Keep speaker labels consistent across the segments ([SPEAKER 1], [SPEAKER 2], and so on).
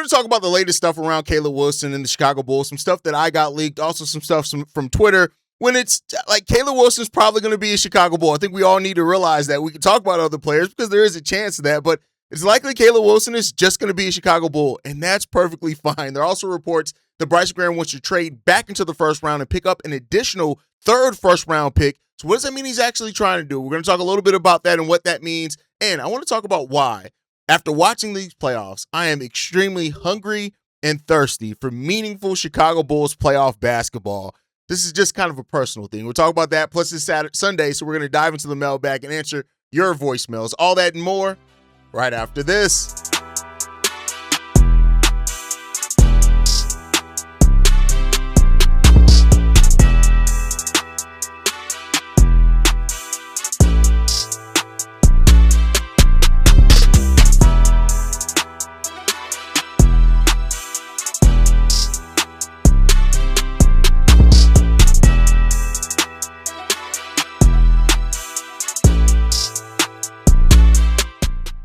[SPEAKER 1] going to talk about the latest stuff around Caleb Wilson and the Chicago Bulls, some stuff that I got leaked, also some stuff from Twitter. When it's like Caleb Wilson's probably going to be a Chicago Bull. I think we all need to realize that. We can talk about other players because there is a chance of that, but it's likely Caleb Wilson is just going to be a Chicago Bull, and that's perfectly fine. There are also reports that Bryson Graham wants to trade back into the first round and pick up an additional third first-round pick. So what does that mean he's actually trying to do? We're going to talk a little bit about that and what that means, and I want to talk about why. After watching these playoffs, I am extremely hungry and thirsty for meaningful Chicago Bulls playoff basketball. This is just kind of a personal thing. We'll talk about that, plus it's Sunday, so we're going to dive into the mailbag and answer your voicemails. All that and more right after this.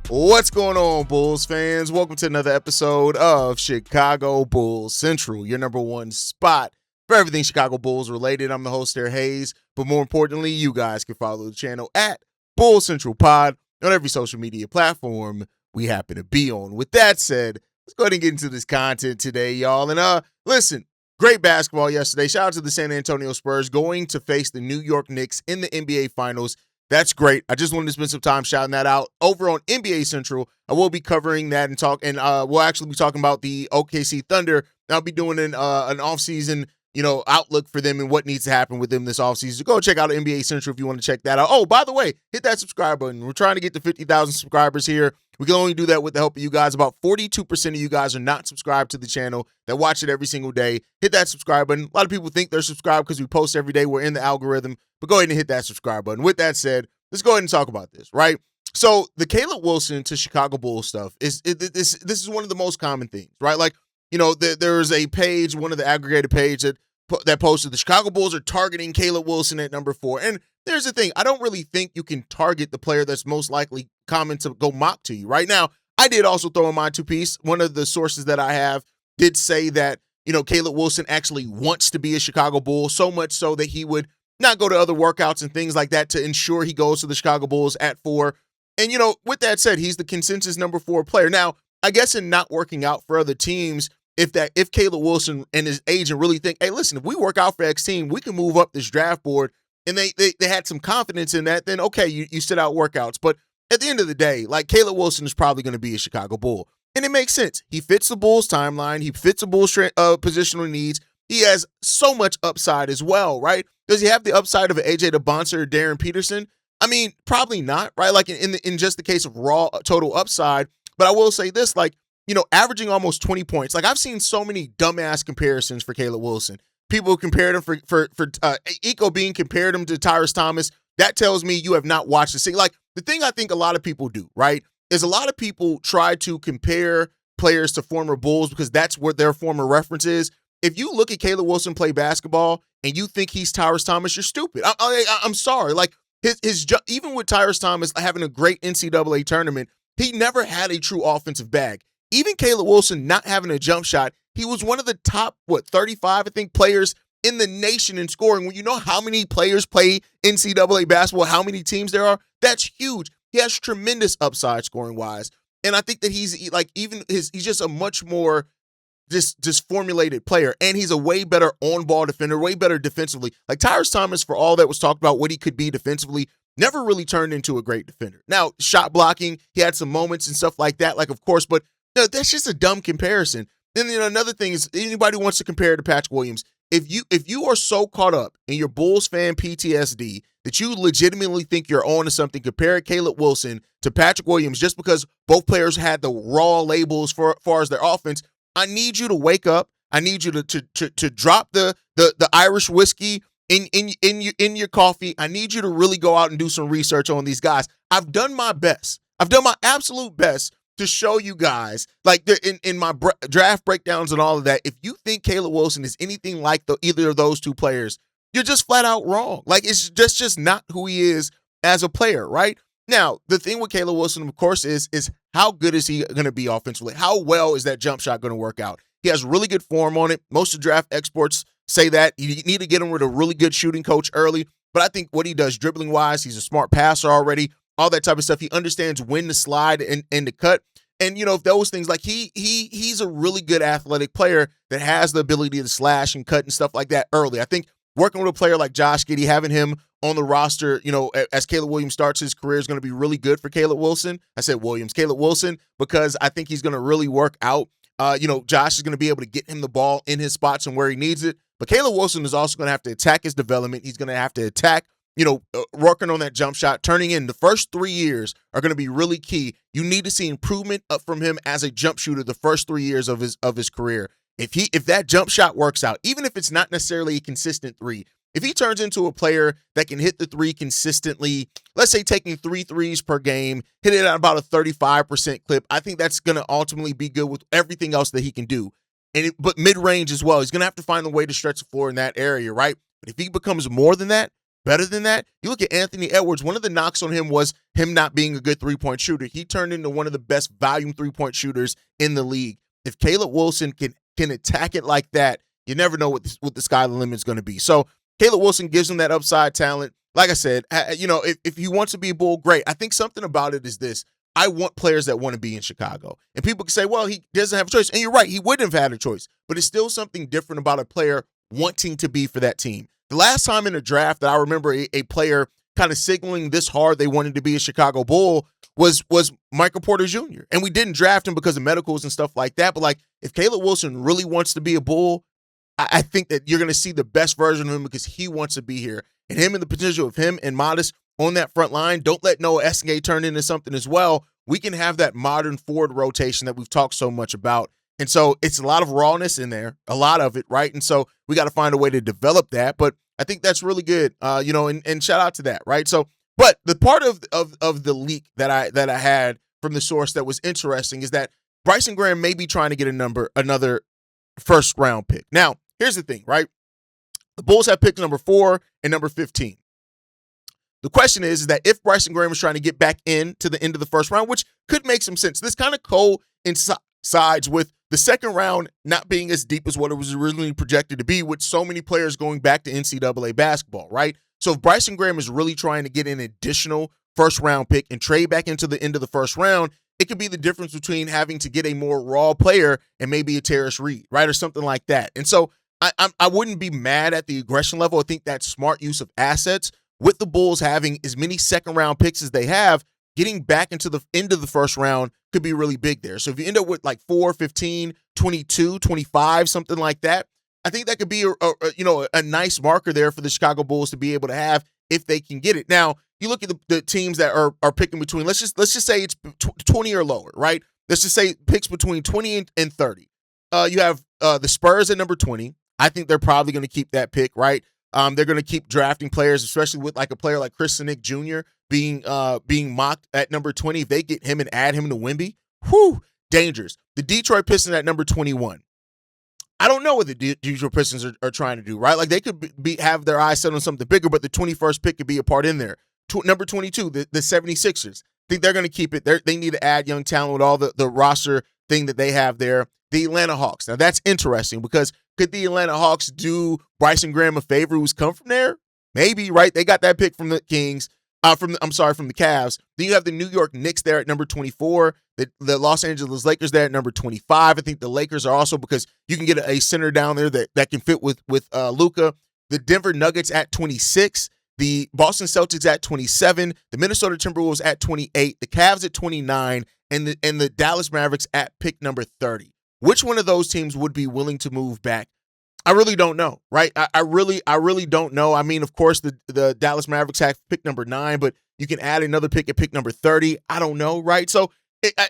[SPEAKER 1] What's going on, Bulls fans? Welcome to another episode of Chicago Bulls Central, your number one spot for everything Chicago Bulls related. I'm the host there, Haize, but more importantly, you guys can follow the channel at Bulls Central Pod on every social media platform we happen to be on. With that said, let's go ahead and get into this content today, y'all. And listen, great basketball yesterday. Shout out to the San Antonio Spurs going to face the New York Knicks in the NBA Finals. That's great. I just wanted to spend some time shouting that out. Over on NBA Central, I will be covering that and we'll actually be talking about the OKC Thunder. I'll be doing an offseason, outlook for them and what needs to happen with them this offseason. So go check out NBA Central if you want to check that out. Oh, by the way, hit that subscribe button. We're trying to get to 50,000 subscribers here. We can only do that with the help of you guys. About 42% of you guys are not subscribed to the channel that watch it every single day. Hit that subscribe button. A lot of people think they're subscribed because we post every day. We're in the algorithm. But go ahead and hit that subscribe button. With that said, let's go ahead and talk about this, right? So the Caleb Wilson to Chicago Bulls stuff this is one of the most common things, right? Like, there's a page, one of the aggregated page that posted the Chicago Bulls are targeting Caleb Wilson at number 4. And there's the thing, I don't really think you can target the player that's most likely common to go mock to you. Right now, I did also throw in my two-piece. One of the sources that I have did say that, Caleb Wilson actually wants to be a Chicago Bull, so much so that he would not go to other workouts and things like that to ensure he goes to the Chicago Bulls at 4. And, with that said, he's the consensus number 4 player. Now, I guess in not working out for other teams, if Caleb Wilson and his agent really think, hey, listen, if we work out for X team, we can move up this draft board, and they had some confidence in that, then okay, you sit out workouts. But at the end of the day, like, Caleb Wilson is probably going to be a Chicago Bull. And it makes sense. He fits the Bulls timeline. He fits the Bulls positional needs. He has so much upside as well, right? Does he have the upside of an AJ DeBonce or Darren Peterson? I mean, probably not, right? Like in just the case of raw total upside. But I will say this, averaging almost 20 points. Like, I've seen so many dumbass comparisons for Caleb Wilson. People compared him for Eco being compared him to Tyrese Thomas. That tells me you have not watched the scene. Like, the thing I think a lot of people do, right, is a lot of people try to compare players to former Bulls because that's what their former reference is. If you look at Caleb Wilson play basketball and you think he's Tyrese Thomas, you're stupid. I'm sorry. Like, his even with Tyrese Thomas having a great NCAA tournament, he never had a true offensive bag. Even Caleb Wilson not having a jump shot, he was one of the top, 35, I think, players in the nation in scoring. When you know how many players play NCAA basketball, how many teams there are, that's huge. He has tremendous upside scoring-wise. And I think that he's just a much more just formulated player, and he's a way better on-ball defender, way better defensively. Like, Tyrese Thomas, for all that was talked about what he could be defensively, never really turned into a great defender. Now, shot blocking, he had some moments and stuff like that, like, of course, but that's just a dumb comparison. Then, another thing is, anybody who wants to compare to Patrick Williams, if you are so caught up in your Bulls fan PTSD that you legitimately think you're on to something, compare Caleb Wilson to Patrick Williams just because both players had the raw labels for far as their offense, I need you to wake up. I need you to drop the Irish whiskey in your coffee. I need you to really go out and do some research on these guys. I've done my best. I've done my absolute best to show you guys, like, in my draft breakdowns and all of that. If you think Caleb Wilson is anything like either of those two players, you're just flat out wrong. Like, it's just not who he is as a player, right? Now, the thing with Caleb Wilson, of course, is how good is he going to be offensively? How well is that jump shot going to work out? He has really good form on it. Most of the draft experts say that. You need to get him with a really good shooting coach early. But I think what he does dribbling-wise, he's a smart passer already, all that type of stuff. He understands when to slide and to cut. And, if those things, like he's a really good athletic player that has the ability to slash and cut and stuff like that early. I think working with a player like Josh Giddey, having him on the roster, as Caleb Williams starts his career is going to be really good for Caleb Wilson. I said Caleb Wilson, because I think he's going to really work out. Josh is going to be able to get him the ball in his spots and where he needs it. But Caleb Wilson is also going to have to attack his development. He's going to have to attack, working on that jump shot, turning in. The first 3 years are going to be really key. You need to see improvement up from him as a jump shooter the first 3 years of his career. If that jump shot works out, even if it's not necessarily a consistent three, if he turns into a player that can hit the three consistently, let's say taking 3 threes per game, hit it at about a 35% clip, I think that's going to ultimately be good with everything else that he can do. But mid-range as well. He's going to have to find a way to stretch the floor in that area, right? But if he becomes more than that, better than that, you look at Anthony Edwards, one of the knocks on him was him not being a good three-point shooter. He turned into one of the best volume three-point shooters in the league. If Caleb Wilson can attack it like that, you never know what the sky limit is going to be. So Caleb Wilson gives him that upside talent. Like I said, if he wants to be a Bull, great. I think something about it is this. I want players that want to be in Chicago. And people can say, well, he doesn't have a choice. And you're right, he wouldn't have had a choice. But it's still something different about a player wanting to be for that team. The last time in a draft that I remember a player kind of signaling this hard they wanted to be a Chicago Bull was Michael Porter Jr. And we didn't draft him because of medicals and stuff like that. But like, if Caleb Wilson really wants to be a Bull, I think that you're going to see the best version of him because he wants to be here. And him and the potential of him and Modest on that front line, don't let Noah Estingay turn into something as well. We can have that modern forward rotation that we've talked so much about. And so it's a lot of rawness in there, a lot of it, right? And so we got to find a way to develop that. But I think that's really good, and shout out to that, right? So, but the part of the leak that I had from the source that was interesting is that Bryson Graham may be trying to get another first round pick. Now, here's the thing, right? The Bulls have picked number 4 and number 15. The question is that if Bryson Graham is trying to get back into the end of the first round, which could make some sense, this kind of coincides with the second round not being as deep as what it was originally projected to be, with so many players going back to NCAA basketball, right? So if Bryson Graham is really trying to get an additional first round pick and trade back into the end of the first round, it could be the difference between having to get a more raw player and maybe a Terrace Reed, right? Or something like that. And so I wouldn't be mad at the aggression level. I think that's smart use of assets. With the Bulls having as many second-round picks as they have, getting back into the end of the first round could be really big there. So if you end up with like 4, 15, 22, 25, something like that, I think that could be a nice marker there for the Chicago Bulls to be able to have if they can get it. Now, you look at the teams that are picking between, let's just say it's 20 or lower, right? Let's just say picks between 20 and 30. You have the Spurs at number 20. I think they're probably going to keep that pick, right? They're going to keep drafting players, especially with like a player like Chris Sinick Jr. being mocked at number 20. If they get him and add him to Wemby, dangerous. The Detroit Pistons at number 21. I don't know what the Detroit Pistons are trying to do, right? Like they could have their eyes set on something bigger, but the 21st pick could be a part in there. Number 22, the 76ers. I think they're going to keep it. They need to add young talent with all the roster thing that they have there. The Atlanta Hawks. Now, that's interesting because could the Atlanta Hawks do Bryson Graham a favor who's come from there? Maybe, right? They got that pick from the Kings, from the Cavs. Then you have the New York Knicks there at number 24, the Los Angeles Lakers there at number 25. I think the Lakers are also, because you can get a center down there that can fit with Luka. The Denver Nuggets at 26. The Boston Celtics at 27, the Minnesota Timberwolves at 28, the Cavs at 29, and the Dallas Mavericks at pick number 30. Which one of those teams would be willing to move back? I really don't know, right? I really don't know. I mean, of course, the Dallas Mavericks have pick number 9, but you can add another pick at pick number 30. I don't know, right? So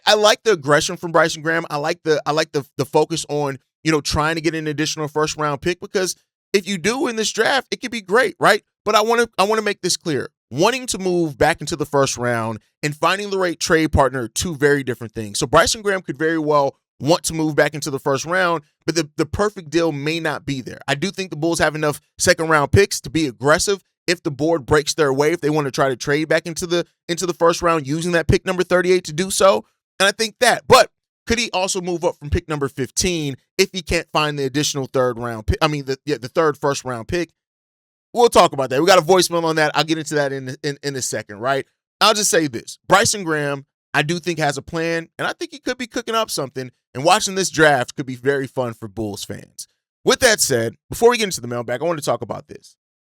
[SPEAKER 1] I like the aggression from Bryson Graham. I like the focus on trying to get an additional first round pick, because if you do in this draft, it could be great, right? But I want to make this clear. Wanting to move back into the first round and finding the right trade partner are two very different things. So Bryson Graham could very well want to move back into the first round, but the perfect deal may not be there. I do think the Bulls have enough second round picks to be aggressive if the board breaks their way, if they want to try to trade back into the first round using that pick number 38 to do so. And I think that. But could he also move up from pick number 15 if he can't find the additional third round pick? I mean, the third first round pick. We'll talk about that. We got a voicemail on that. I'll get into that in a second, right? I'll just say this. Bryson Graham, I do think has a plan, and I think he could be cooking up something, and watching this draft could be very fun for Bulls fans. With that said, before we get into the mailbag, I want to talk about this.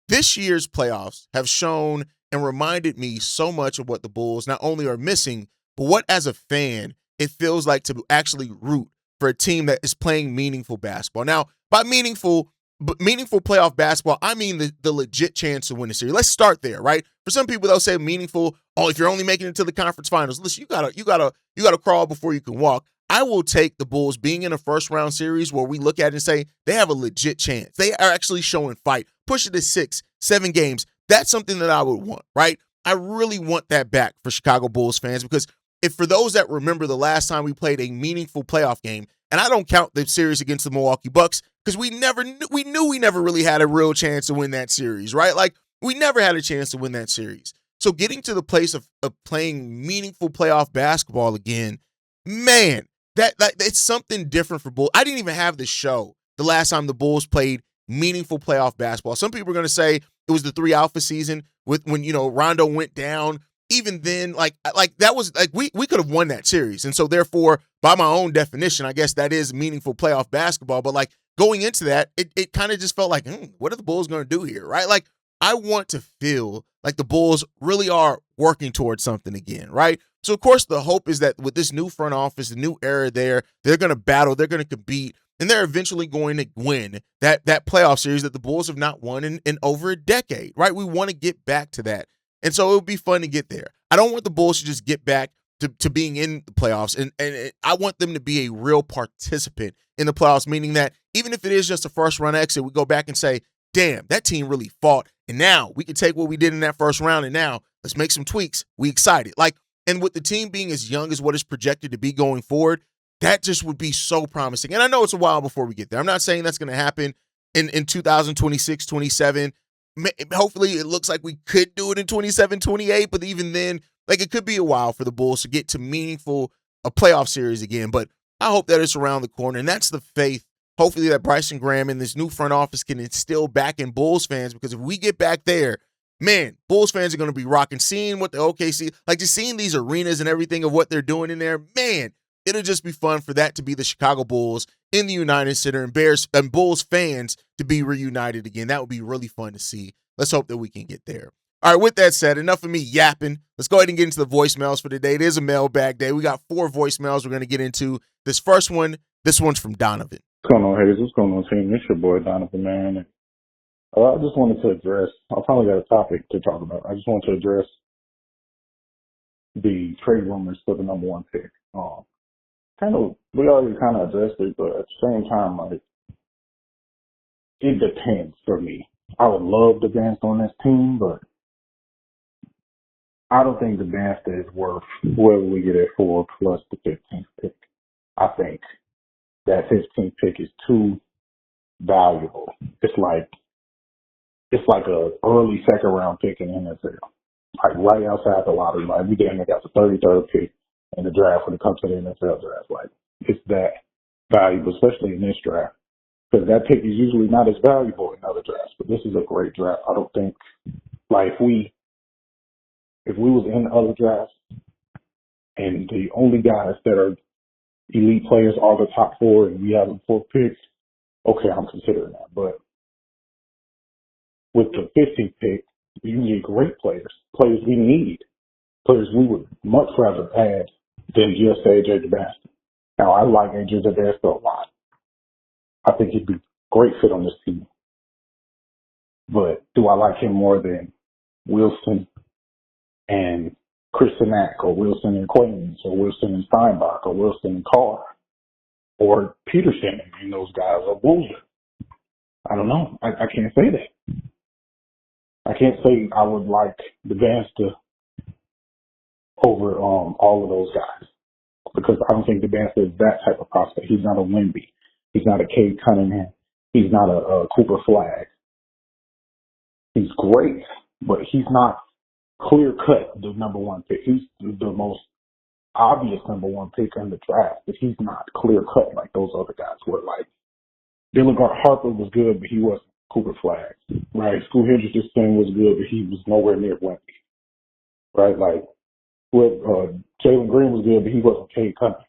[SPEAKER 1] This year's playoffs have shown and reminded me so much of what the Bulls not only are missing, but what as a fan it feels like to actually root for a team that is playing meaningful basketball. Now, by meaningful playoff basketball, I mean the legit chance to win the series. Let's start there, right? For some people, they'll say meaningful. Oh, if you're only making it to the conference finals, listen, you gotta crawl before you can walk. I will take the Bulls being in a first round series where we look at it and say they have a legit chance. They are actually showing fight, push it to 6, 7 games. That's something that I would want, right? I really want that back for Chicago Bulls fans, because if for those that remember the last time we played a meaningful playoff game, and I don't count the series against the Milwaukee Bucks because we knew we never really had a real chance to win that series, right? Like, we never had a chance to win that series. So getting to the place of playing meaningful playoff basketball again, man, that it's something different for Bulls. I didn't even have the show the last time the Bulls played meaningful playoff basketball. Some people are going to say it was the 3 Alpha season when Rondo went down. Even then, like that was like we could have won that series. And so therefore, by my own definition, I guess that is meaningful playoff basketball. But like going into that, it kind of just felt like, what are the Bulls going to do here, right? Like, I want to feel like the Bulls really are working towards something again, right? So, of course, the hope is that with this new front office, the new era there, they're going to battle, they're going to compete, and they're eventually going to win that playoff series that the Bulls have not won in over a decade, right? We want to get back to that. And so it would be fun to get there. I don't want the Bulls to just get back to being in the playoffs, and I want them to be a real participant in the playoffs, meaning that even if it is just a first-round exit, we go back and say, damn, that team really fought, and now we can take what we did in that first round, and now let's make some tweaks. We excited. And with the team being as young as what is projected to be going forward, that just would be so promising. And I know it's a while before we get there. I'm not saying that's going to happen in 2026, 27. Hopefully it looks like we could do it in 27, 28, but even then, like, it could be a while for the Bulls to get to meaningful a playoff series again. But I hope that it's around the corner, and that's the faith, hopefully, that Bryson Graham and this new front office can instill back in Bulls fans, because if we get back there, man, Bulls fans are going to be rocking. Seeing what the OKC, like just seeing these arenas and everything of what they're doing in there, man, it'll just be fun for that to be the Chicago Bulls in the United Center, and Bears and Bulls fans to be reunited again. That would be really fun to see. Let's hope that we can get there. All right, with that said, enough of me yapping. Let's go ahead and get into the voicemails for today. It is a mailbag day. We got 4 voicemails we're going to get into. This one's from Donovan.
[SPEAKER 2] What's going on, Haize? What's going on, team? It's your boy, Donovan, man. I just wanted to address, I finally got a topic to talk about. I just wanted to address the trade rumors for the number 1 pick. We already kind of addressed it, but at the same time, like, it depends for me. I would love to dance on this team, but I don't think the dance is worth whoever we get it for plus the 15th pick. I think that 15th pick is too valuable. It's like a early second round pick in the NFL. Like right outside the lottery. Like we damn near got the 33rd pick in the draft when it comes to the NFL draft. Like it's that valuable, especially in this draft. Because that pick is usually not as valuable in other drafts. But this is a great draft. I don't think, like, if we was in other drafts and the only guys that are elite players are the top 4 and we have the 4th picks, okay, I'm considering that. But with the 15th pick, you need great players we need, players we would much rather add than just AJ DeBastin. Now, I like AJ DeBastin a lot. I think he'd be a great fit on this team. But do I like him more than Wilson and Christian Mack, or Wilson and Quains, or Wilson and Steinbach, or Wilson and Carr, or Peterson and those guys, or Boozer? I don't know. I can't say that. I can't say I would like DeBastin over all of those guys, because I don't think DeBastin is that type of prospect. He's not a Wemby. He's not a Cade Cunningham. He's not a Cooper Flagg. He's great, but he's not clear-cut the number 1 pick. He's the most obvious number one pick in the draft, but he's not clear cut like those other guys were. Like Dylan Harper was good, but he wasn't Cooper Flag. Right? Scoot Henderson was good, but he was nowhere near Wemby. Right? Like Jalen Green was good, but he wasn't Cade Cunningham.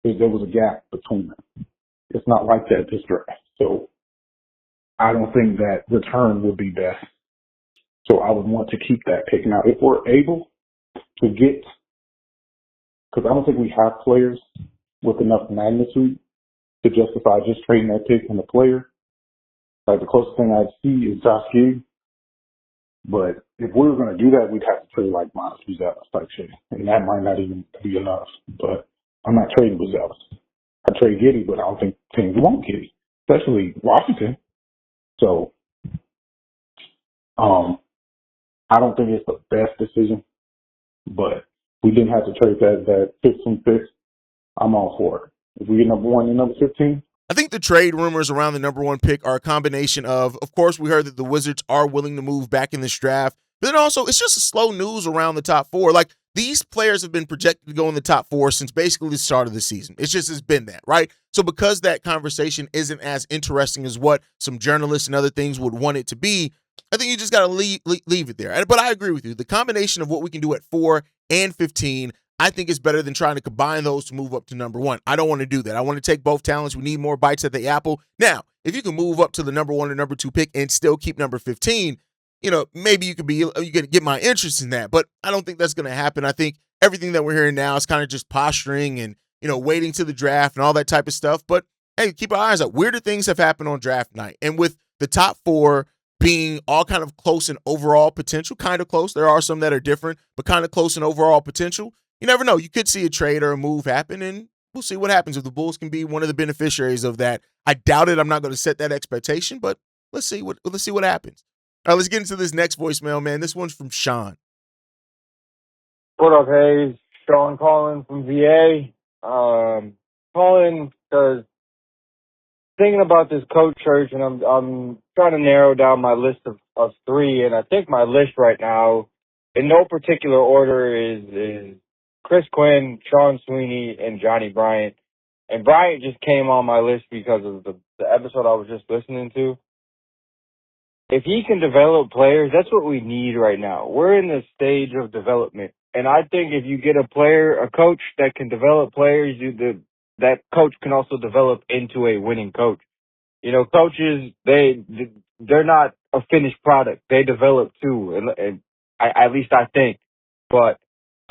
[SPEAKER 2] There was a gap between them. It's not like that this draft. So I don't think that return would be best. So I would want to keep that pick. Now, if we're able to get, because I don't think we have players with enough magnitude to justify just trading that pick and the player. Like the closest thing I'd see is Josh Giddey. But if we were going to do that, we'd have to trade like Miles Buzelis type shit. And that might not even be enough. But I'm not trading Buzelis. I trade Giddey, but I don't think teams want Giddey, especially Washington. So I don't think it's the best decision. But we didn't have to trade that 15 picks. I'm all for it. If we get number 1 and number 15.
[SPEAKER 1] I think the trade rumors around the number 1 pick are a combination of course, we heard that the Wizards are willing to move back in this draft, but then also it's just a slow news around the top 4. Like these players have been projected to go in the top 4 since basically the start of the season. It's been that, right? So because that conversation isn't as interesting as what some journalists and other things would want it to be, I think you just got to leave it there. But I agree with you. The combination of what we can do at 4 and 15, I think it's better than trying to combine those to move up to number 1. I don't want to do that. I want to take both talents. We need more bites at the apple. Now, if you can move up to the number 1 or number 2 pick and still keep number 15, maybe you could get my interest in that. But I don't think that's going to happen. I think everything that we're hearing now is kind of just posturing and, waiting to the draft and all that type of stuff. But hey, keep our eyes out. Weirder things have happened on draft night. And with the top 4 being all kind of close in overall potential, kind of close. There are some that are different, but kind of close in overall potential. You never know. You could see a trade or a move happen, and we'll see what happens if the Bulls can be one of the beneficiaries of that. I doubt it. I'm not going to set that expectation, but let's see what happens. All right, let's get into this next voicemail, man. This one's from Sean.
[SPEAKER 3] What up, Haize? Sean calling from VA. Calling because thinking about this coach search, and I'm trying to narrow down my list of 3, and I think my list right now, in no particular order, is Chris Quinn, Sean Sweeney, and Johnny Bryant. And Bryant just came on my list because of the episode I was just listening to. If he can develop players, that's what we need right now. We're in the stage of development. And I think if you get a coach that can develop players, that coach can also develop into a winning coach. Coaches, they're not a finished product. They develop too, and at least I think. But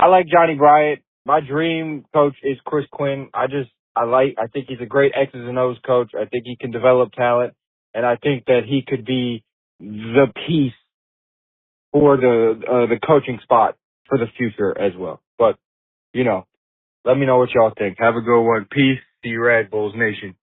[SPEAKER 3] I like Johnny Bryant. My dream coach is Chris Quinn. I think he's a great X's and O's coach. I think he can develop talent, and I think that he could be the piece for the coaching spot for the future as well. But let me know what y'all think. Have a good one. Peace. See you, Red Bulls Nation.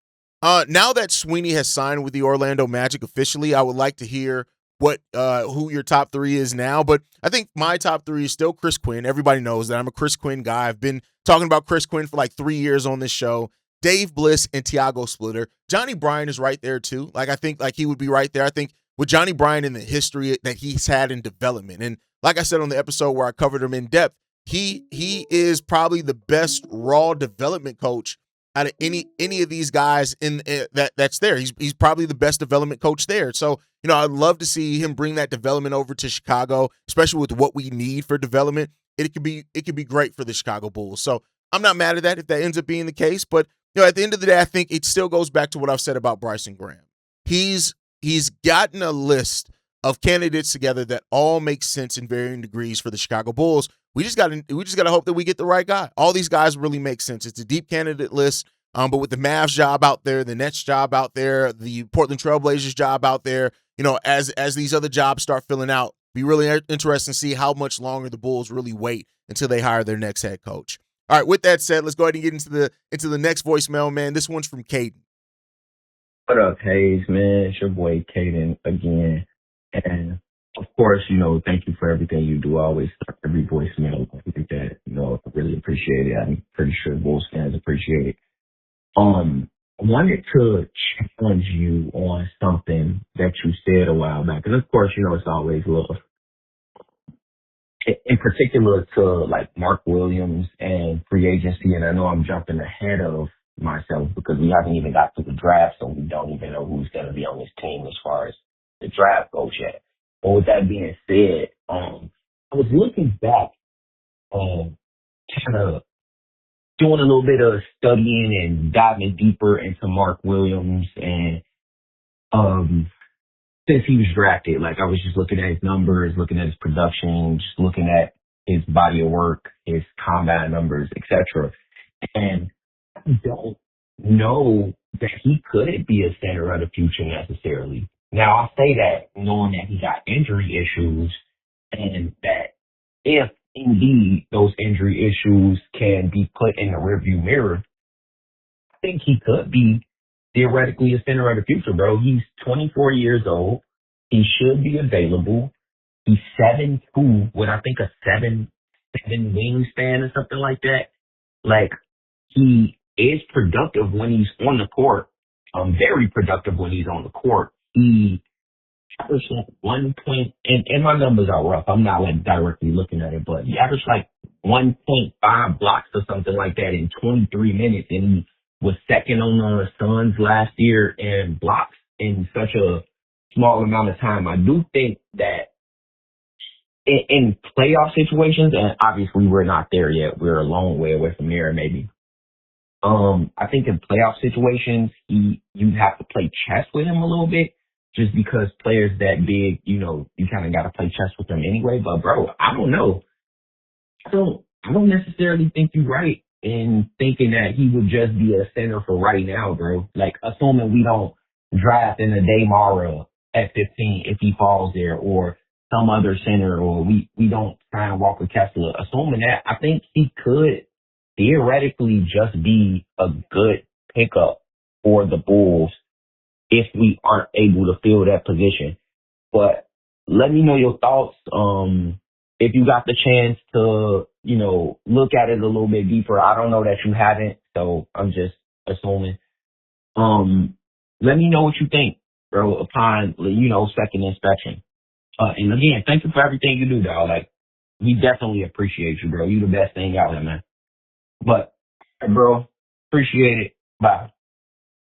[SPEAKER 1] Now that Sweeney has signed with the Orlando Magic officially, I would like to hear who your top 3 is now. But I think my top 3 is still Chris Quinn. Everybody knows that I'm a Chris Quinn guy. I've been talking about Chris Quinn for like 3 years on this show. Dave Bliss and Tiago Splitter. Johnny Bryant is right there too. Like I think like he would be right there. I think with Johnny Bryant and the history that he's had in development, and like I said on the episode where I covered him in depth, he is probably the best raw development coach out of any of these guys that's there. He's probably the best development coach there. So, I'd love to see him bring that development over to Chicago, especially with what we need for development. It could be great for the Chicago Bulls. So I'm not mad at that if that ends up being the case. But at the end of the day, I think it still goes back to what I've said about Bryson Graham. He's gotten a list of candidates together that all make sense in varying degrees for the Chicago Bulls. We just got to hope that we get the right guy. All these guys really make sense. It's a deep candidate list. But with the Mavs job out there, the Nets job out there, the Portland Trailblazers job out there, as these other jobs start filling out, be really interesting to see how much longer the Bulls really wait until they hire their next head coach. All right, with that said, let's go ahead and get into the next voicemail, man. This one's from Caden.
[SPEAKER 4] What up, Haize, man? It's your boy Caden again. And of course, thank you for everything you do. I always start every voicemail with that. I really appreciate it. I'm pretty sure Bulls fans appreciate it. I wanted to challenge you on something that you said a while back. And of course, it's always a little in particular to like Mark Williams and free agency. And I know I'm jumping ahead of myself because we haven't even got to the draft, so we don't even know who's going to be on this team as far as the draft goes yet. But with that being said, I was looking back and kind of doing a little bit of studying and diving deeper into Mark Williams and um since he was drafted, like I was just looking at his numbers, looking at his production, just looking at his body of work, his combine numbers, etc. And I don't know that he couldn't be a center of the future necessarily. Now I say that knowing that he got injury issues and that if indeed those injury issues can be put in the rearview mirror, I think he could be theoretically a center of the future, bro. He's 24 years old. He should be available. He's 7'2" with I think a 7'7" wingspan or something like that. Like he is productive when he's on the court. Very productive when he's on the court. He averaged like 1 point, and my numbers are rough. I'm not like directly looking at it, but he averaged like 1.5 blocks or something like that in 23 minutes, and he was second on the Suns last year in blocks in such a small amount of time. I do think that in playoff situations, and obviously we're not there yet. We're a long way away from there, maybe. I think in playoff situations, you have to play chess with him a little bit, just because players that big, you kind of got to play chess with them anyway. But bro, I don't know. I don't necessarily think you're right in thinking that he would just be a center for right now, bro. Like assuming we don't draft in a day Mara at 15 if he falls there, or some other center, or we don't sign Walker Kessler. Assuming that, I think he could theoretically just be a good pickup for the Bulls if we aren't able to fill that position. But let me know your thoughts. If you got the chance to, look at it a little bit deeper. I don't know that you haven't, so I'm just assuming. Let me know what you think, bro, upon, second inspection. And again, thank you for everything you do, dog. Like, we definitely appreciate you, bro. You the best thing out there, man. But, bro, appreciate it. Bye.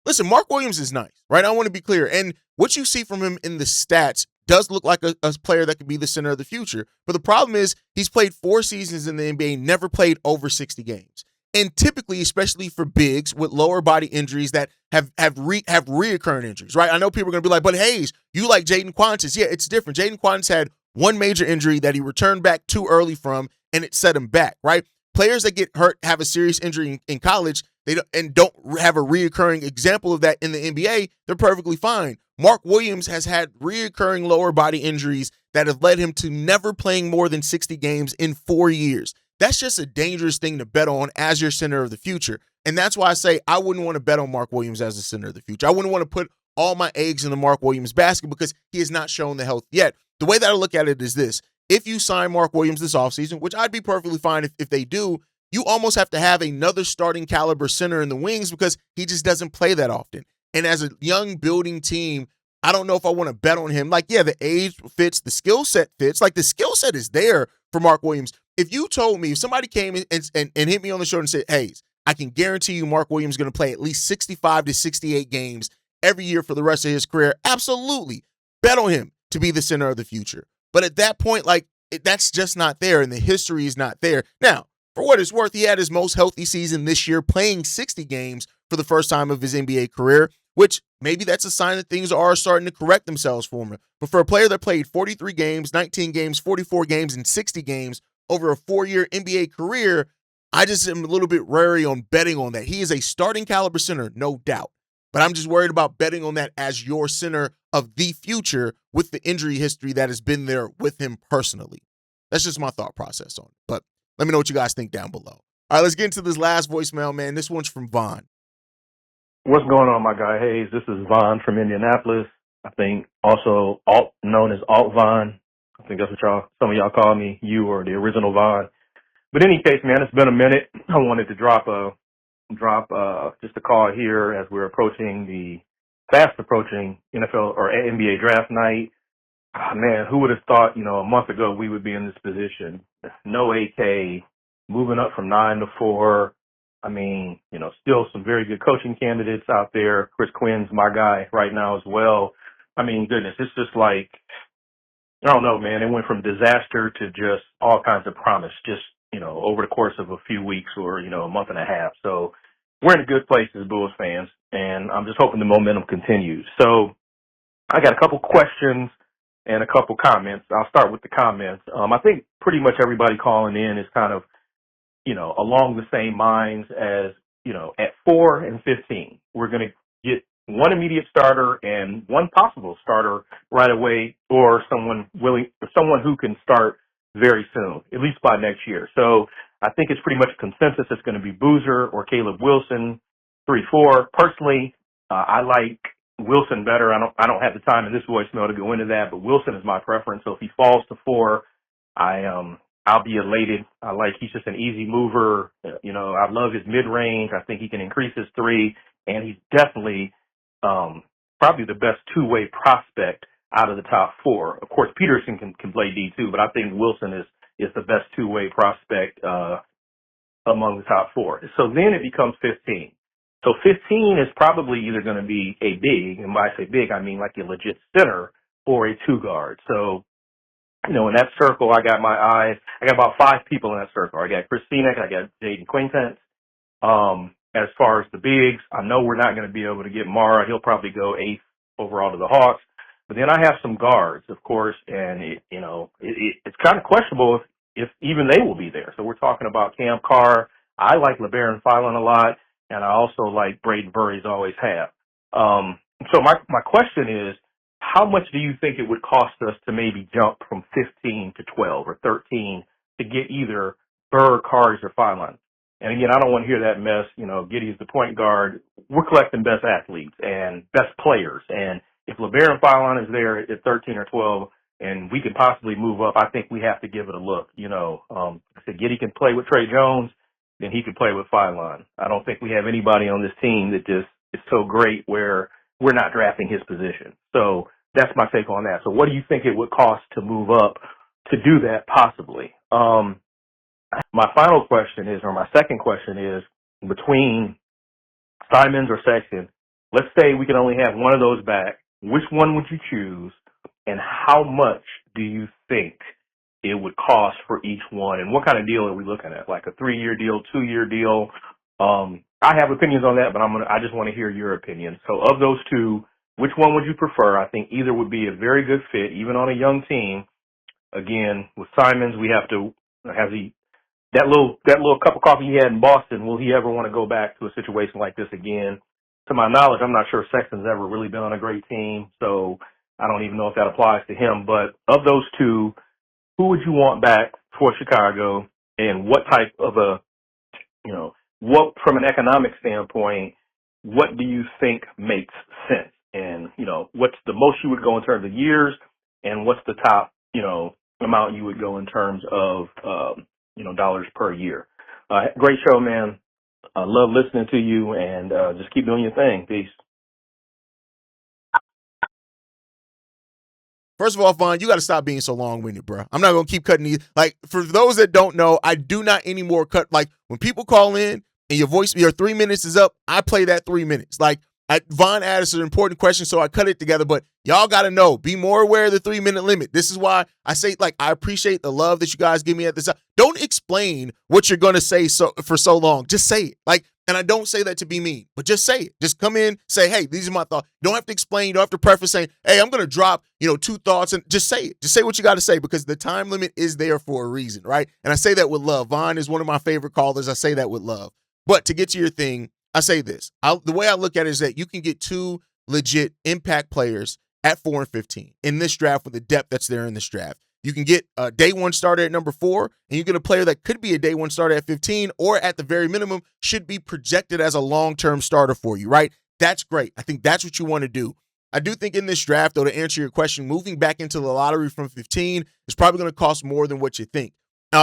[SPEAKER 1] Listen, Mark Williams is nice, right? I want to be clear. And what you see from him in the stats does look like a player that could be the center of the future. But the problem is he's played 4 seasons in the NBA, never played over 60 games. And typically, especially for bigs with lower body injuries that have reoccurring injuries, right? I know people are going to be like, but Haize, you like Jaden Quantis. Yeah, it's different. Jaden Quantis had one major injury that he returned back too early from, and it set him back, right? Players that get hurt, have a serious injury in college, don't have a reoccurring example of that in the NBA, they're perfectly fine. Mark Williams has had reoccurring lower body injuries that have led him to never playing more than 60 games in 4 years. That's just a dangerous thing to bet on as your center of the future. And that's why I say I wouldn't want to bet on Mark Williams as the center of the future. I wouldn't want to put all my eggs in the Mark Williams basket because he has not shown the health yet. The way that I look at it is this. If you sign Mark Williams this offseason, which I'd be perfectly fine if they do, you almost have to have another starting caliber center in the wings because he just doesn't play that often. And as a young building team, I don't know if I want to bet on him. Like, yeah, the age fits, the skill set fits. Like, the skill set is there for Mark Williams. If you told me, if somebody came and hit me on the shoulder and said, hey, I can guarantee you Mark Williams is going to play at least 65 to 68 games every year for the rest of his career, absolutely. Bet on him to be the center of the future. But at that point, that's just not there, and the history is not there. Now, for what it's worth, he had his most healthy season this year, playing 60 games for the first time of his NBA career, which maybe that's a sign that things are starting to correct themselves for him. But for a player that played 43 games, 19 games, 44 games, and 60 games over a 4-year NBA career, I just am a little bit wary on betting on that. He is a starting caliber center, no doubt. But I'm just worried about betting on that as your center of the future with the injury history that has been there with him personally. That's just my thought process on it. But let me know what you guys think down below. All right, let's get into this last voicemail, man. This one's from Vaughn.
[SPEAKER 5] What's going on, my guy Haize? This is Vaughn from Indianapolis. I think also known as Alt Vaughn. I think that's what some of y'all call me, you or the original Vaughn. But in any case, man, it's been a minute. I wanted to drop just a call here as we're fast approaching NFL or NBA draft night. Man, who would have thought, a month ago we would be in this position? no AK, moving up from 9 to 4. I mean, still some very good coaching candidates out there. Chris Quinn's my guy right now as well. I mean, goodness, it's just like, I don't know, man. It went from disaster to just all kinds of promise, just, over the course of a few weeks or, a month and a half. So we're in a good place as Bulls fans, and I'm just hoping the momentum continues. So I got a couple questions and a couple comments. I'll start with the comments. I think pretty much everybody calling in is kind of, along the same lines as, at 4 and 15, we're going to get one immediate starter and one possible starter right away, or someone who can start very soon, at least by next year. So I think it's pretty much consensus. It's going to be Boozer or Caleb Wilson, 3-4. Personally, I like Wilson better. I don't have the time in this voicemail to go into that, but Wilson is my preference. So if he falls to 4, I'll be elated. He's just an easy mover. I love his mid range. I think he can increase his 3, and he's definitely probably the best two-way prospect out of the top 4. Of course, Peterson can play D too, but I think Wilson is the best two-way prospect among the top 4. So then it becomes 15. So 15 is probably either going to be a big, and when I say big, I mean like a legit center, or a 2 guard. So, in that circle, I got about 5 people in that circle. I got Chris Sinek, I got Jaden Quintance. As far as the bigs, I know we're not going to be able to get Mara. He'll probably go 8th overall to the Hawks. But then I have some guards, of course, and it's kind of questionable if even they will be there. So we're talking about Cam Carr. I like LeBaron Filan a lot, and I also like Braden Burries, always have. So my question is, how much do you think it would cost us to maybe jump from 15 to 12 or 13 to get either Burr, Carrs, or Filan? And again, I don't want to hear that mess. Giddey's the point guard. We're collecting best athletes and best players. And if LeBaron Filan is there at 13 or 12 and we could possibly move up, I think we have to give it a look. I said Giddey can play with Trey Jones, then he can play with Filan. I don't think we have anybody on this team that just is so great where we're not drafting his position. So that's my take on that. So what do you think it would cost to move up to do that possibly? My final question is, or my second question is, between Simons or Sexton, let's say we can only have one of those back. Which one would you choose, and how much do you think it would cost for each one, and what kind of deal are we looking at? Like a 3-year deal, 2-year deal? I have opinions on that, but I just want to hear your opinion. So of those two, which one would you prefer? I think either would be a very good fit, even on a young team. Again, with Simons, we have to have that little cup of coffee he had in Boston. Will he ever want to go back to a situation like this again? To my knowledge, I'm not sure Sexton's ever really been on a great team, so I don't even know if that applies to him. But of those two, who would you want back for Chicago, and what type of what from an economic standpoint, what do you think makes sense? And, what's the most you would go in terms of years, and what's the top, amount you would go in terms of, dollars per year? Great show, man. I love listening to you, and just keep doing your thing. Peace.
[SPEAKER 1] First of all, Vaughn, you got to stop being so long-winded, bro. I'm not going to keep cutting these. Like, for those that don't know, I do not anymore cut. Like, when people call in and your 3 minutes is up, I play that 3 minutes. Like, Vaughn asked an important question, so I cut it together. But y'all got to know, be more aware of the 3-minute limit. This is why I say, like, I appreciate the love that you guys give me at this time. Don't explain what you're going to say for so long. Just say it. Like, and I don't say that to be mean, but just say it. Just come in, say, hey, these are my thoughts. You don't have to explain. You don't have to preface saying, hey, I'm going to drop, 2 thoughts, and just say it. Just say what you got to say, because the time limit is there for a reason, right? And I say that with love. Vaughn is one of my favorite callers. I say that with love. But to get to your thing, I say this. The way I look at it is that you can get 2 legit impact players at 4 and 15 in this draft with the depth that's there in this draft. You can get a day 1 starter at number 4, and you get a player that could be a day 1 starter at 15, or at the very minimum should be projected as a long-term starter for you, right? That's great. I think that's what you want to do. I do think in this draft, though, to answer your question, moving back into the lottery from 15 is probably going to cost more than what you think.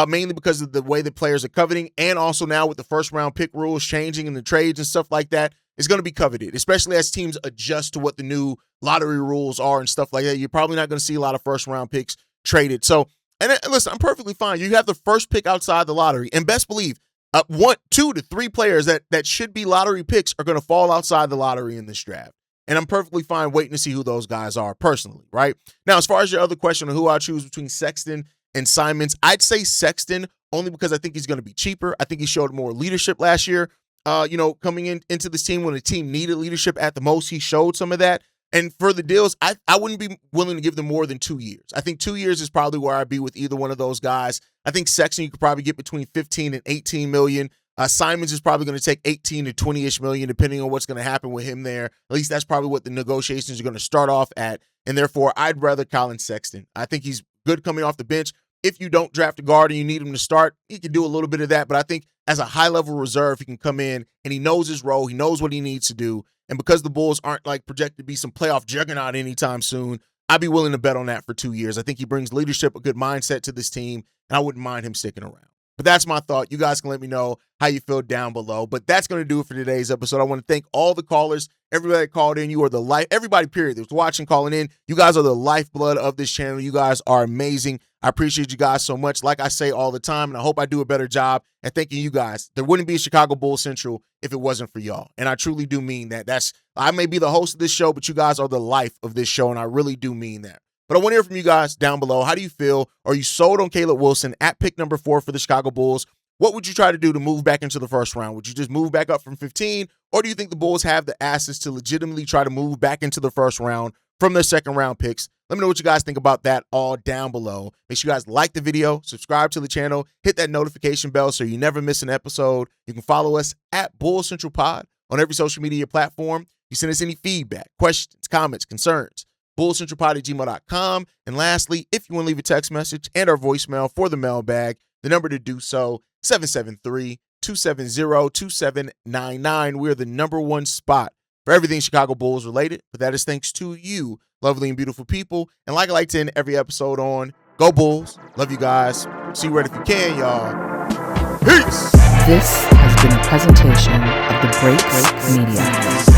[SPEAKER 1] Mainly because of the way the players are coveting, and also now with the first-round pick rules changing in the trades and stuff like that, it's going to be coveted, especially as teams adjust to what the new lottery rules are and stuff like that. You're probably not going to see a lot of first-round picks traded. So And listen, I'm perfectly fine. You have the first pick outside the lottery, and best believe, 2 to 3 players that should be lottery picks are going to fall outside the lottery in this draft. And I'm perfectly fine waiting to see who those guys are personally, right? Now, as far as your other question on who I choose between Sexton and Simons, I'd say Sexton only because I think he's going to be cheaper. I think he showed more leadership last year. Coming into this team when the team needed leadership at the most, he showed some of that. And for the deals, I wouldn't be willing to give them more than 2 years. I think 2 years is probably where I'd be with either one of those guys. I think Sexton you could probably get between 15 and 18 million. Simons is probably going to take 18 to 20-ish million, depending on what's going to happen with him there. At least that's probably what the negotiations are going to start off at. And therefore, I'd rather Colin Sexton. I think he's good coming off the bench. If you don't draft a guard and you need him to start, he can do a little bit of that. But I think as a high-level reserve, he can come in and he knows his role. He knows what he needs to do. And because the Bulls aren't like projected to be some playoff juggernaut anytime soon, I'd be willing to bet on that for 2 years. I think he brings leadership, a good mindset to this team, and I wouldn't mind him sticking around. But that's my thought. You guys can let me know how you feel down below. But that's going to do it for today's episode. I want to thank all the callers, everybody that called in. You are the life, everybody, period, that's watching, calling in. You guys are the lifeblood of this channel. You guys are amazing. I appreciate you guys so much. Like I say all the time, and I hope I do a better job at thanking you guys. There wouldn't be a Chicago Bulls Central if it wasn't for y'all. And I truly do mean that. I may be the host of this show, but you guys are the life of this show, and I really do mean that. But I want to hear from you guys down below. How do you feel? Are you sold on Caleb Wilson at pick number 4 for the Chicago Bulls? What would you try to do to move back into the first round? Would you just move back up from 15? Or do you think the Bulls have the assets to legitimately try to move back into the first round from their second round picks? Let me know what you guys think about that all down below. Make sure you guys like the video, subscribe to the channel, hit that notification bell so you never miss an episode. You can follow us at Bulls Central Pod on every social media platform. You send us any feedback, questions, comments, concerns, bullscentralpod@gmail.com. And lastly, if you want to leave a text message and our voicemail for the mailbag, the number to do so, 773-270-2799. We're the #1 spot for everything Chicago Bulls related, but that is thanks to you, lovely and beautiful people. And like I like to end every episode on, go Bulls. Love you guys. See you right if you can, y'all. Peace.
[SPEAKER 6] This has been a presentation of the Break Media.